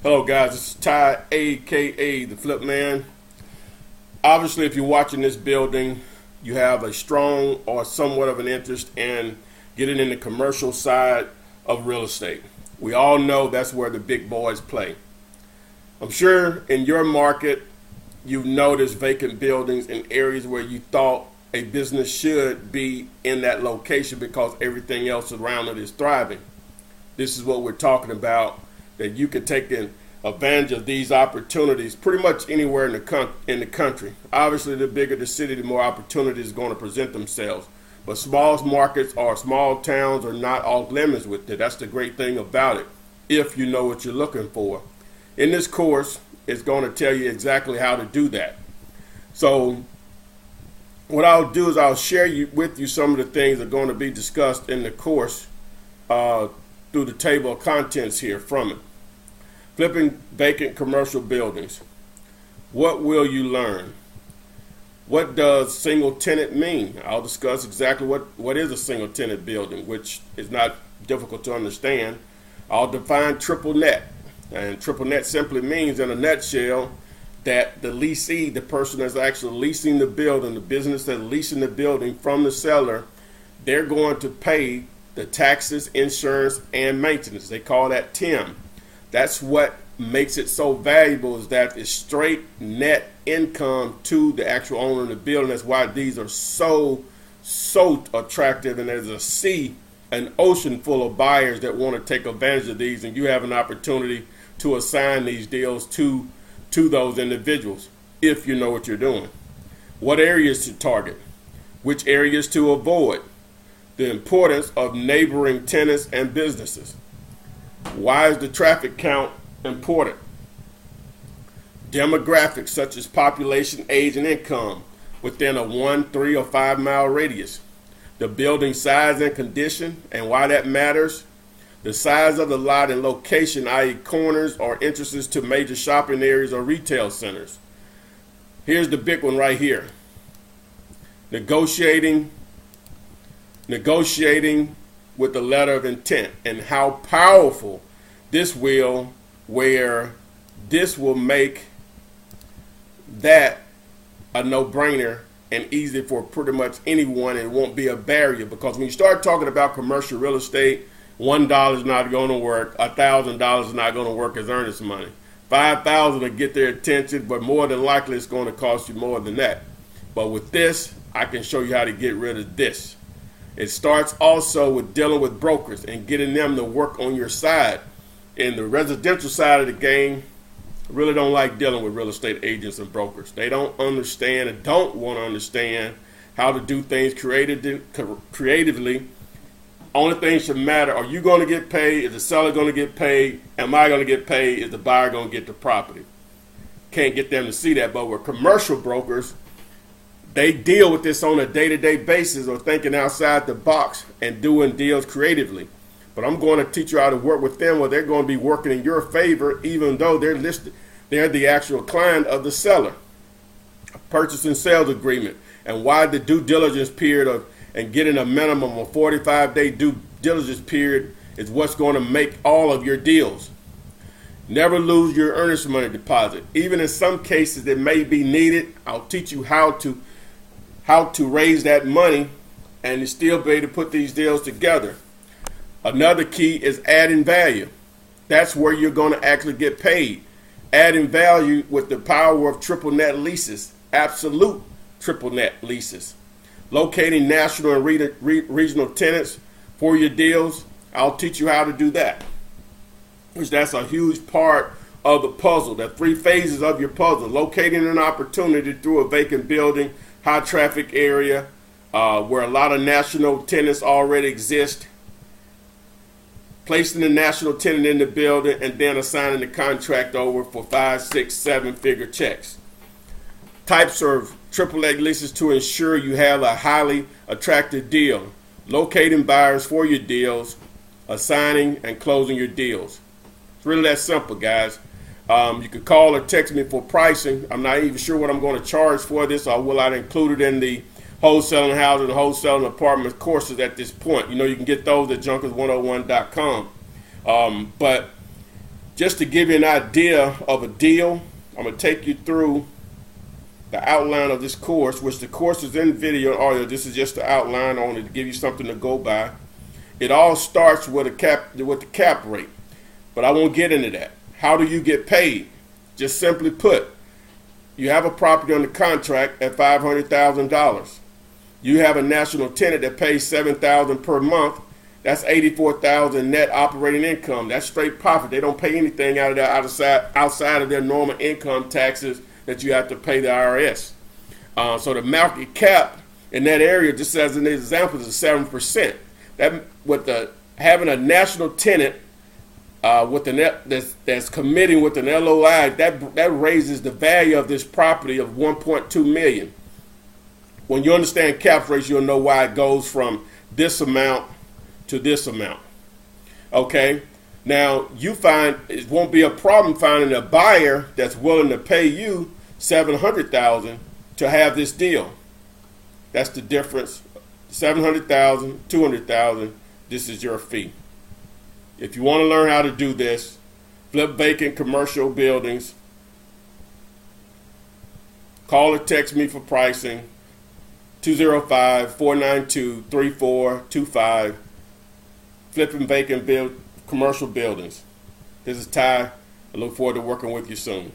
Hello guys, this is Ty, aka the Flip Man. Obviously, if you're watching this building, you have a strong or somewhat of an interest in getting in the commercial side of real estate. We all know that's where the big boys play. I'm sure in your market, you've noticed vacant buildings in areas where you thought a business should be in that location because everything else around it is thriving. This is what we're talking about, that you could take advantage of these opportunities pretty much anywhere in the country. Obviously, the bigger the city, the more opportunities are going to present themselves. But small markets or small towns are not off limits with it. That's the great thing about it, if you know what you're looking for. In this course, it's going to tell you exactly how to do that. So what I'll do is I'll share with you some of the things that are going to be discussed in the course through the table of contents here from it. Flipping vacant commercial buildings. What will you learn? What does single tenant mean? I'll discuss exactly what is a single tenant building, which is not difficult to understand. I'll define triple net. And triple net simply means, in a nutshell, that the leasee, the person that's actually leasing the building, the business that's leasing the building from the seller, they're going to pay the taxes, insurance, and maintenance. They call that TIM. That's what makes it so valuable, is that it's straight net income to the actual owner of the building. That's why these are so attractive, and there's an ocean full of buyers that want to take advantage of these, and you have an opportunity to assign these deals to those individuals if you know what you're doing. What areas to target, which areas to avoid, the importance of neighboring tenants and businesses. Why is the traffic count important? Demographics such as population, age, and income within a 1, 3, or 5 mile radius. The building size and condition and why that matters. The size of the lot and location, i.e. corners or entrances to major shopping areas or retail centers. Here's the big one right here. Negotiating with the letter of intent, and how powerful this will, where this will make that a no-brainer and easy for pretty much anyone, and it won't be a barrier. Because when you start talking about commercial real estate, $1 is not going to work, $1,000 is not going to work as earnest money. $5,000 to get their attention, but more than likely it's going to cost you more than that. But with this, I can show you how to get rid of this. It starts also with dealing with brokers and getting them to work on your side. In the residential side of the game, I really don't like dealing with real estate agents and brokers. They don't understand and don't want to understand how to do things creatively. Only thing should matter, are you going to get paid? Is the seller going to get paid? Am I going to get paid? Is the buyer going to get the property? Can't get them to see that. But with commercial brokers, they deal with this on a day-to-day basis, or thinking outside the box and doing deals creatively. But I'm going to teach you how to work with them where they're going to be working in your favor, even though they're the actual client of the seller. A purchase and sales agreement, and why the due diligence period and getting a minimum of 45-day due diligence period is what's going to make all of your deals. Never lose your earnest money deposit. Even in some cases that may be needed, I'll teach you how to raise that money and still be able to put these deals together. Another key is adding value. That's where you're going to actually get paid. Adding value with the power of triple net leases, absolute triple net leases. Locating national and regional tenants for your deals. I'll teach you how to do that, which that's a huge part of the puzzle. The 3 phases of your puzzle. Locating an opportunity through a vacant building, high traffic area where a lot of national tenants already exist. Placing the national tenant in the building and then assigning the contract over for 5, 6, 7 figure checks. Types of AAA leases to ensure you have a highly attractive deal. Locating buyers for your deals, assigning and closing your deals. It's really that simple, guys. You can call or text me for pricing. I'm not even sure what I'm going to charge for this, or will I include it in the wholesaling housing and wholesaling apartment courses at this point. You know, you can get those at junkers101.com. But just to give you an idea of a deal, I'm going to take you through the outline of this course, which the course is in video and audio. This is just the outline only to give you something to go by. It all starts with the cap rate, but I won't get into that. How do you get paid? Just simply put, you have a property under contract at $500,000. You have a national tenant that pays $7,000 per month. That's $84,000 net operating income. That's straight profit. They don't pay anything out of that outside of their normal income taxes that you have to pay the IRS. So the market cap in that area, just as an example, is 7%. That with having a national tenant with the net that's committing with an LOI, that raises the value of this property of $1.2 million. When you understand cap rates, you'll know why it goes from this amount to this amount. Okay. Now, you find it won't be a problem finding a buyer that's willing to pay you $700,000 to have this deal. That's the difference. $700,000, $200,000. This is your fee. If you want to learn how to do this, flip vacant commercial buildings. Call or text me for pricing. 205-492-3425. Flipping vacant commercial buildings. This is Ty. I look forward to working with you soon.